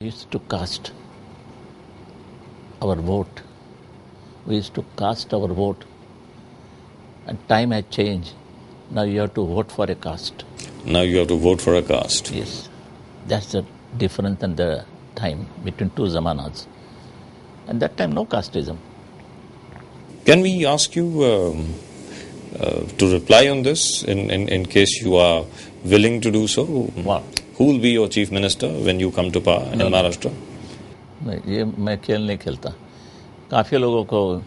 We used to cast our vote. We used to cast our vote. And time has changed. Now you have to vote for a caste. Now you have to vote for a caste. Yes. That's the difference in the time between two zamanas. And that time, no casteism. Can we ask you to reply on this in case you are willing to do so? What? Who will be your chief minister when you come to power in Maharashtra? नहीं, ये मैं खेल नहीं खेलता. काफी लोगों को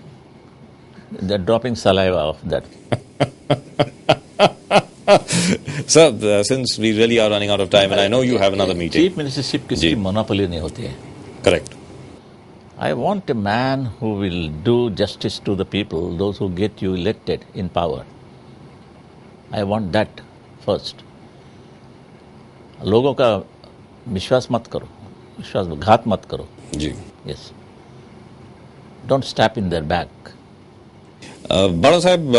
they're dropping saliva of that. Sir, since we really are running out of time and I know you have another meeting. Chief ministership किसी की monopoly नहीं होती है. Correct. I want a man who will do justice to the people, those who get you elected in power. I want that first. लोगों का विश्वास मत करो, विश्वासघात मत करो. जी. Yes. Don't stab in their back. बड़ा साहब,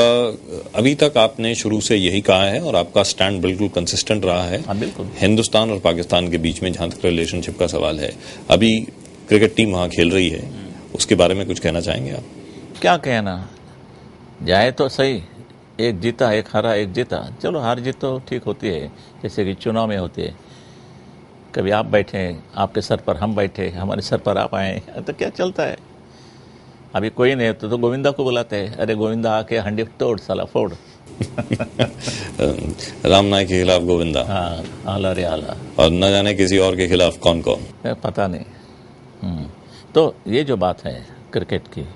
अभी तक आपने शुरू से यही कहा है और आपका स्टैंड बिल्कुल कंसिस्टेंट रहा है. हाँ, बिल्कुल. हिंदुस्तान और पाकिस्तान के बीच में जहां तक रिलेशनशिप का सवाल है, अभी क्रिकेट टीम वहां खेल रही है, उसके बारे में कुछ कहना चाहेंगे आप? क्या कहना, जाए तो सही, एक जीता एक हारा एक जीता. चलो हार जीत तो ठीक होती है, जैसे कि चुनाव में होती है. कभी आप बैठे, आपके सर पर हम बैठे, हमारे सर पर आप आए, तो क्या चलता है. अभी कोई नहीं तो गोविंदा को बुलाते हैं, अरे गोविंदा आके हंडी तोड़, साला फोड़. राम नायक के खिलाफ गोविंदा. हाँ, आला रे आला. और न जाने किसी और के खिलाफ कौन कौन, पता नहीं. तो ये जो बात है क्रिकेट की,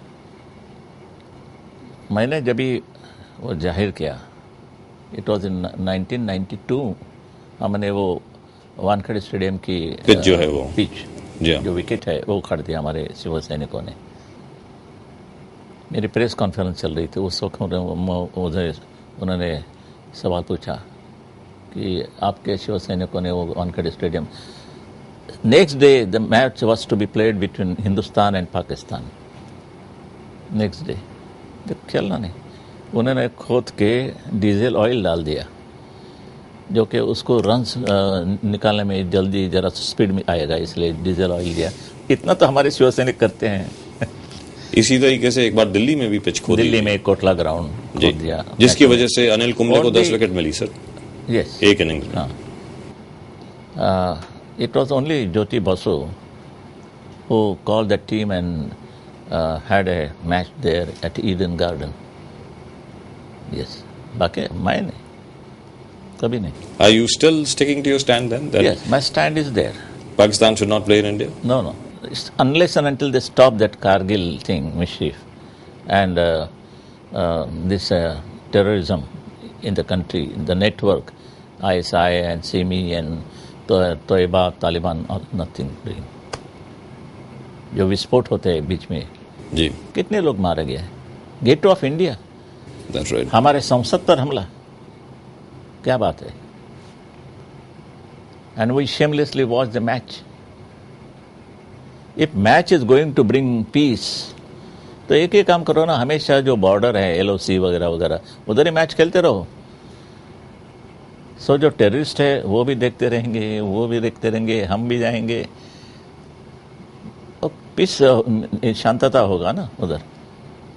मैंने जब भी वो जाहिर किया, इट वॉज इन 1992, हमने वो वानखेड़े स्टेडियम की पिच जो है वो पिच जो विकेट है वो उखाड़ दिया हमारे शिव सैनिकों ने. मेरी प्रेस कॉन्फ्रेंस चल रही थी उस वक्त. मुझे उन्होंने सवाल पूछा कि आपके शिव सैनिकों ने वो Wankhede stadium. Next day the match was to be played between Hindustan and Pakistan. Next day जब खेलना नहीं, उन्होंने खोद के डीजल ऑयल डाल दिया, जो कि उसको रन्स निकालने में जल्दी जरा स्पीड में आएगा, इसलिए डीजल ऑयल दिया. इतना तो हमारे शिव सैनिक करते हैं. इसी तरीके से एक बार दिल्ली में भी पिच खोदी, दिल्ली में कोटला ग्राउंड खोद दिया, जिसकी वजह से अनिल कुंबले को 10 विकेट मिली सर. यस, एक इनिंग्स में. It was only Jyoti Basu who called the team and had a match there at Eden Garden. Yes. बाकी मैं नहीं, कभी नहीं. Are you still sticking to your stand then? That Yes, my stand is there. Pakistan should not play in India? No. Unless and until they stop that Kargil thing, mischief, and this terrorism in the country, the network, ISI and SIMI and Taiba, Taliban और nothing doing. जो विस्फोट होते हैं बीच में जी, कितने लोग मारे गए. Gate of India, That's right. हमारे संसद पर हमला, क्या बात है. And we shamelessly watch the match. If match is going to bring peace, तो एक ही काम करो ना, हमेशा जो बॉर्डर है LOC वगैरह वगैरह, उधर ही मैच खेलते रहो. सो जो टेररिस्ट है वो भी देखते रहेंगे, वो भी देखते रहेंगे, हम भी जाएंगे, और पीस शांतता होगा ना उधर.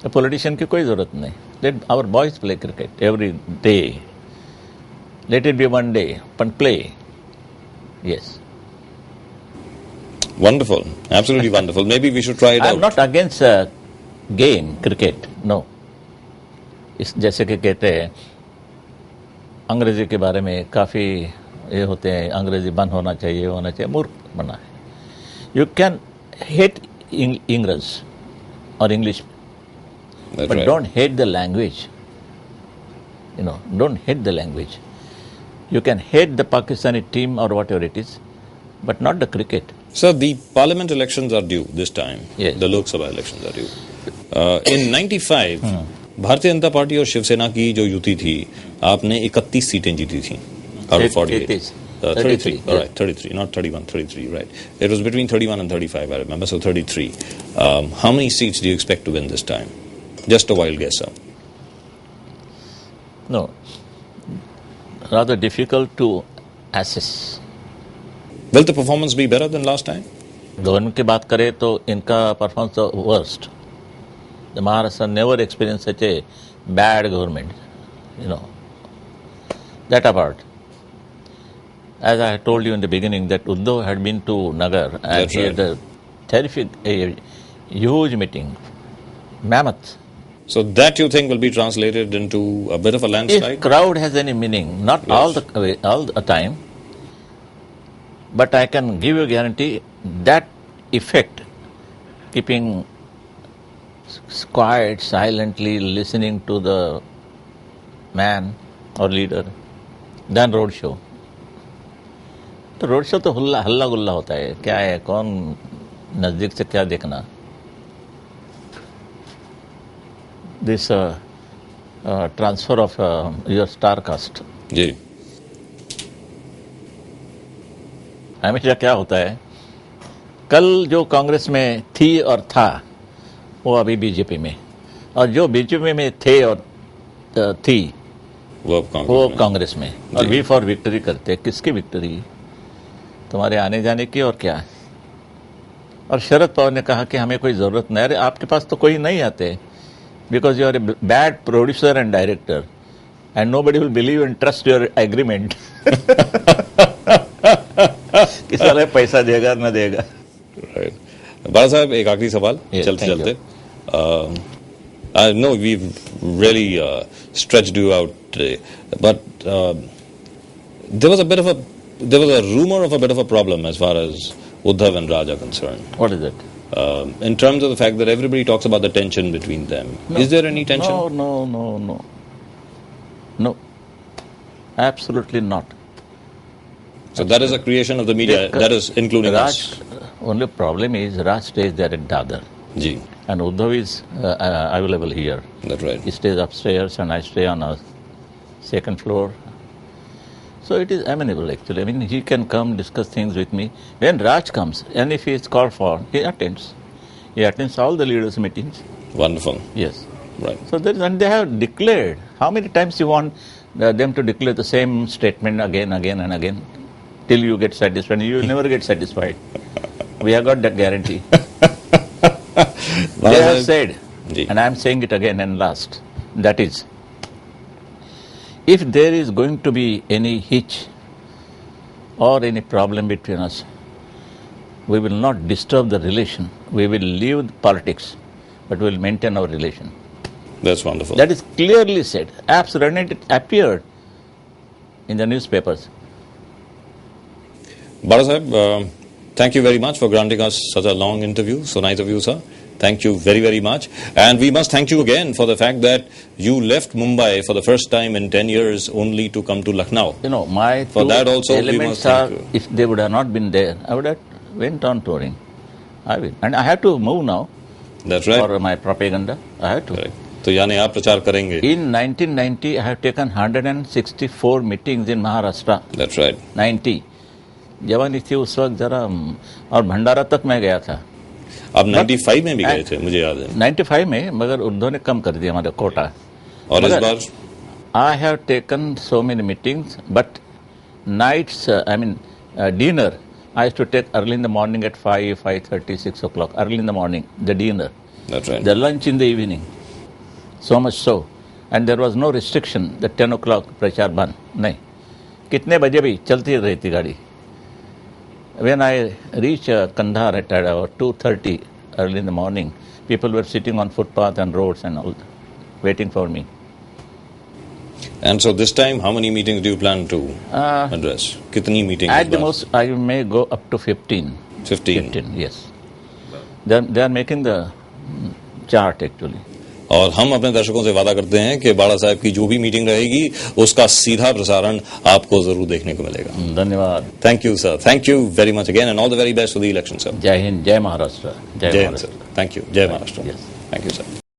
तो पॉलिटिशियन की कोई ज़रूरत नहीं. Let our boys play cricket every day. Let it be one day, but play. Yes. Wonderful. Absolutely wonderful. Maybe we should try it out. I'm not against game, cricket. No. जैसे कि कहते हैं, अंग्रेजी के बारे में काफ़ी ये होते हैं, अंग्रेजी बंद होना चाहिए, मूर्ख बना है. यू कैन हेट इंग्लिश और English, That's but right. don't hate the language. Don't hate the language. You can hate the Pakistani team or whatever it is, but not the cricket. Sir, the parliament elections are due this time. Yes. The Lok Sabha elections are due. In 95, Bharatiya Janata party और शिवसेना की जो युति थी, आपने 31 सीटें जीती थी. Out of 48. 33. All right, 33, not 31, 33, right. It was between 31 and 35, I remember, so 33. How many seats do you expect to win this time? Just a wild guess, sir. No, rather difficult to assess. Will the performance be better than last time? Government की बात करें तो इनका performance the worst. The Maharashtra never experience such a bad government, you know. That apart, as I had told you in the beginning, that Uddhav had been to Nagar and That's he had a terrific, a huge meeting, mammoth. So that you think will be translated into a bit of a landslide? If crowd has any meaning, not Yes. all the time, but I can give you a guarantee that effect, keeping quiet, silently listening to the man or leader, than road show. तो road show तो हल्ला गुल्ला होता है. क्या है, कौन नजदीक से क्या देखना. This transfer of your star cast, जी. हमेशा क्या होता है, कल जो कांग्रेस में थी और था वो अभी बीजेपी में, और जो बीजेपी में थे और थी वो कांग्रेस में. और वी फॉर विक्ट्री करते. किसकी विक्ट्री? तुम्हारे आने जाने की और क्या. और शरद पवार ने कहा कि हमें कोई जरूरत नहीं. अरे आपके पास तो कोई नहीं आते, because you are a bad producer and director and nobody will believe and trust your agreement. कि सारे पैसा देगा न देगा. बाला साहब, एक आखिरी सवाल चलते चलते. I know we've really stretched you out today, but there was a rumor of a bit of a problem as far as Uddhav and Raj are concerned. What is it? In terms of the fact that everybody talks about the tension between them. No. Is there any tension? No. Absolutely not. So that is a creation of the media, that is including Raj, us. only problem is Raj stays there at Dadar. Ji. And Uddhav is available here. That's right. He stays upstairs and I stay on a second floor. So it is amenable actually. I mean, he can come discuss things with me. When Raj comes, and if he is called for, he attends. He attends all the leaders' meetings. Wonderful. Yes. Right. So and they have declared. How many times you want them to declare the same statement again and again till you get satisfied? You will never get satisfied. We have got that guarantee. They have said, and I am saying it again and last, that is, if there is going to be any hitch or any problem between us, we will not disturb the relation. We will leave politics, but we will maintain our relation. That's wonderful. That is clearly said. Absolutely. And it appeared in the newspapers. Bala Sahib, thank you very much for granting us such a long interview. So nice of you, sir. Thank you very, very much. And we must thank you again for the fact that you left Mumbai for the first time in 10 years only to come to Lucknow. You know, my for two that also elements are, if they would have not been there, I would have went on touring. I will. And I have to move now. That's right. For my propaganda. I have to. Correct. तो यानी आप प्रचार करेंगे. In 1990, I have taken 164 meetings in Maharashtra. That's right. 90. जवानी थी उस वक्त जरा, और भंडारा तक मैं गया था. आप 95 में भी गए थे, मुझे याद है. 95 में, मगर उद्धव ने कम कर दिया हमारा कोटा. और इस बार I have taken so many meetings, but nights, dinner, I used to take early in the morning at 5, 5:30, 6 o'clock. Early in the morning, the dinner. That's right. The lunch in the evening. So much so. And there was no restriction that 10 o'clock प्रचार बंद. नहीं. कितने बजे भी चलती रहती गाड़ी. When I reached Kandahar at about 2:30 early in the morning, people were sitting on footpath and roads and all, waiting for me. And so this time, how many meetings do you plan to address? कितनी meetings? At the most, I may go up to 15. 15, yes. They are making the chart actually. और हम अपने दर्शकों से वादा करते हैं कि बाला साहब की जो भी मीटिंग रहेगी उसका सीधा प्रसारण आपको जरूर देखने को मिलेगा. धन्यवाद. Thank you sir. Thank you very much again and all the very best for the election sir. जय हिंद, जय महाराष्ट्र. जय हिंद सर. Thank you. जय Maharashtra. Yes. Thank you sir.